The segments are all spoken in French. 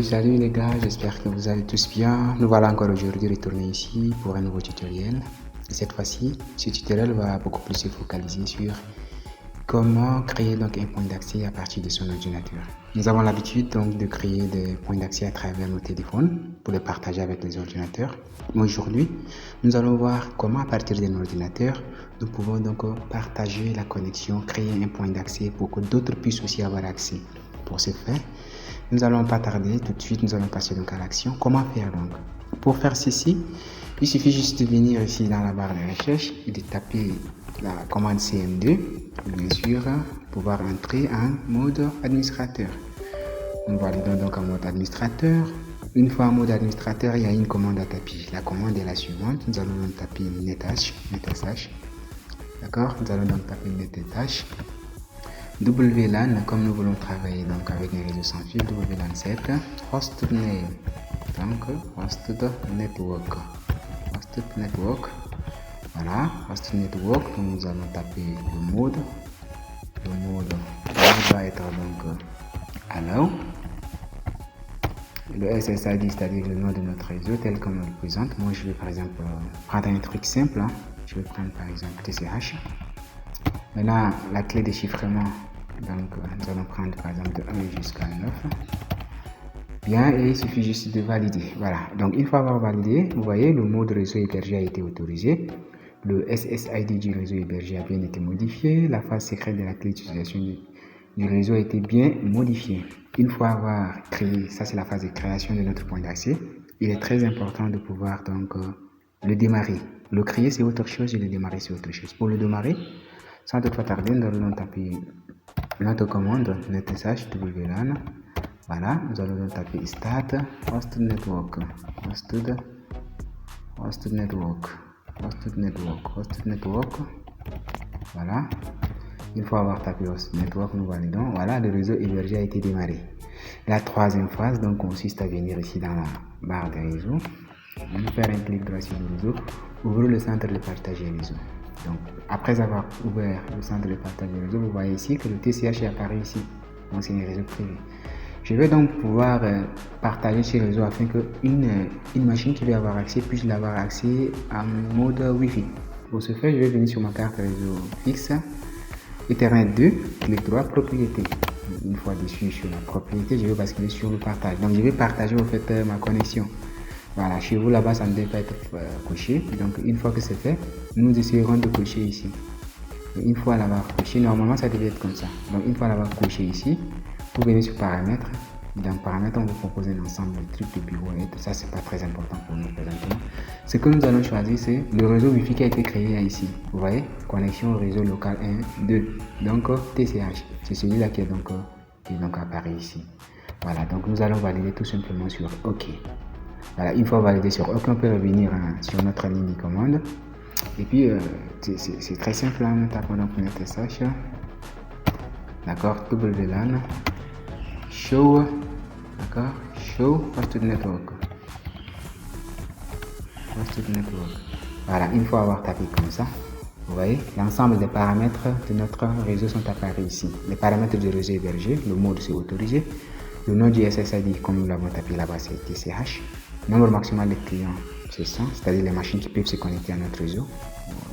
Salut les gars, j'espère que vous allez tous bien. Nous voilà encore aujourd'hui retournés ici pour un nouveau tutoriel. Et cette fois-ci, ce tutoriel va beaucoup plus se focaliser sur comment créer donc un point d'accès à partir de son ordinateur. Nous avons l'habitude donc de créer des points d'accès à travers nos téléphones pour les partager avec les ordinateurs. Mais aujourd'hui, nous allons voir comment à partir d'un ordinateur, nous pouvons donc partager la connexion, créer un point d'accès pour que d'autres puissent aussi avoir accès. Pour ce faire, nous allons pas tarder, tout de suite nous allons passer donc à l'action. Comment faire donc? Pour faire ceci, il suffit juste de venir ici dans la barre de recherche et de taper la commande CM2, bien sûr, pour pouvoir entrer en mode administrateur. Nous validons donc en mode administrateur. Une fois en mode administrateur, il y a une commande à taper. La commande est la suivante. Nous allons donc taper netsh. D'accord? Nous allons donc taper netsh. WLAN, comme nous voulons travailler donc avec un réseau sans fil, WLAN 7, hostname, donc hosted network, voilà, hosted network, donc nous allons taper le mode va être donc allow, le SSID, c'est-à-dire le nom de notre réseau tel qu'on le présente. Moi je vais par exemple prendre un truc simple, je vais prendre par exemple TCH. Maintenant, la clé de chiffrement, donc nous allons prendre par exemple de 1 jusqu'à 9. Bien, et il suffit juste de valider. Voilà, donc une fois avoir validé, vous voyez, le mode réseau hébergé a été autorisé. Le SSID du réseau hébergé a bien été modifié. La phase secrète de la clé d'utilisation du réseau a été bien modifiée. Une fois avoir créé, ça c'est la phase de création de notre point d'accès, il est très important de pouvoir donc le démarrer. Le créer c'est autre chose et le démarrer c'est autre chose. Pour le démarrer, sans toutefois tarder, nous allons taper notre commande netsh wlan. Voilà, nous allons donc taper start hosted network. Voilà, une fois avoir tapé hosted network, nous validons. Voilà, le réseau hébergé a été démarré. La troisième phase donc consiste à venir ici dans la barre de réseau, faire un clic droit sur le réseau, ouvrir le centre de partage réseau. Donc, après avoir ouvert le centre de partage de réseau, vous voyez ici que le TCH est apparu ici. Donc, c'est un réseau privé. Je vais donc pouvoir partager ce réseau afin qu'une machine qui veut avoir accès puisse l'avoir accès en mode Wi-Fi. Pour ce faire, je vais venir sur ma carte réseau fixe, Ethernet 2, clic droit, propriété. Une fois dessus sur la propriété, je vais basculer sur le partage. Donc, je vais partager au fait ma connexion. Voilà, chez vous là-bas, ça ne devait pas être coché. Donc, une fois que c'est fait, nous essayerons de cocher ici. Et une fois l'avoir coché, normalement, ça devait être comme ça. Donc, une fois l'avoir coché ici, vous venez sur paramètres. Dans paramètres, on vous propose un ensemble de trucs de bureau et tout ça, c'est pas très important pour nous présentement. Ce que nous allons choisir, c'est le réseau Wi-Fi qui a été créé ici. Vous voyez, connexion au réseau local 1, 2. Donc, TCH. C'est celui-là qui est donc apparu ici. Voilà, donc nous allons valider tout simplement sur OK. Voilà, une fois validé sur OK, on peut revenir sur notre ligne de commande. Et puis, c'est très simple, nous tapons donc netsh. D'accord, WLAN, show, d'accord, show hosted network. Voilà, une fois avoir tapé comme ça, vous voyez, l'ensemble des paramètres de notre réseau sont apparus ici. Les paramètres du réseau hébergé, le mode c'est autorisé, le nom du SSID comme nous l'avons tapé là-bas c'est TCH, nombre maximal de clients c'est 100, c'est-à-dire les machines qui peuvent se connecter à notre réseau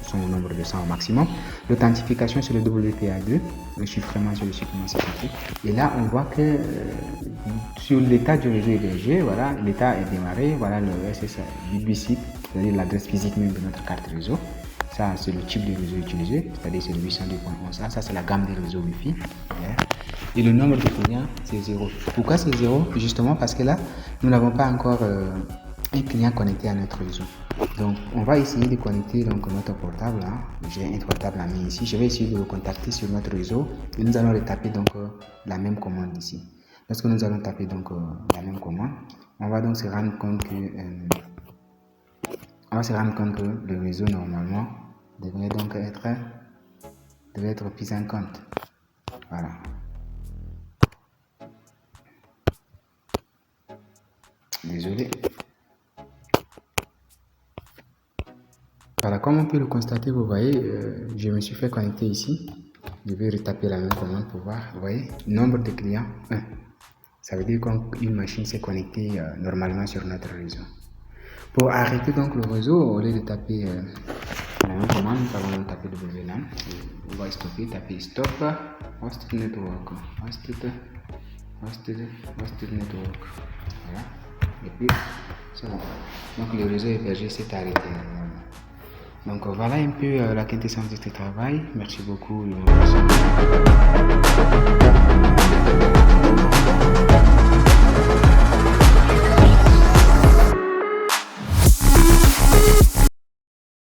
sont au nombre de 100 au maximum. L'authentification sur le WPA2, le chiffrement sur le chiffrement séquentiel. Et là, on voit que sur l'état du réseau hébergé, voilà, l'état est démarré, voilà le SSID, c'est-à-dire l'adresse physique même de notre carte réseau. Ça, c'est le type de réseau utilisé, c'est-à-dire c'est le 802.11. Ça, c'est la gamme des réseaux Wi-Fi. Et le nombre de clients, c'est 0. Pourquoi c'est 0? Justement parce que là, nous n'avons pas encore un client connecté à notre réseau. Donc, on va essayer de connecter donc, notre portable. J'ai un portable à main ici. Je vais essayer de le contacter sur notre réseau et nous allons retaper donc la même commande ici. Lorsque nous allons taper donc la même commande, on va donc se rendre compte que le réseau normalement devrait donc être pris en compte. Voilà. Désolé. Voilà, comme on peut le constater, vous voyez, je me suis fait connecter ici. Je vais retaper la même commande pour voir. Vous voyez, nombre de clients 1. Ça veut dire qu'une machine s'est connectée normalement sur notre réseau. Pour arrêter donc le réseau, au lieu de taper la même commande, nous allons taper WLAN. On va stopper, taper stop, hosted network, hosted network. Voilà. Et puis, c'est bon. Donc le réseau hébergé s'est arrêté. Donc voilà un peu la quintessence de ce travail. Merci beaucoup.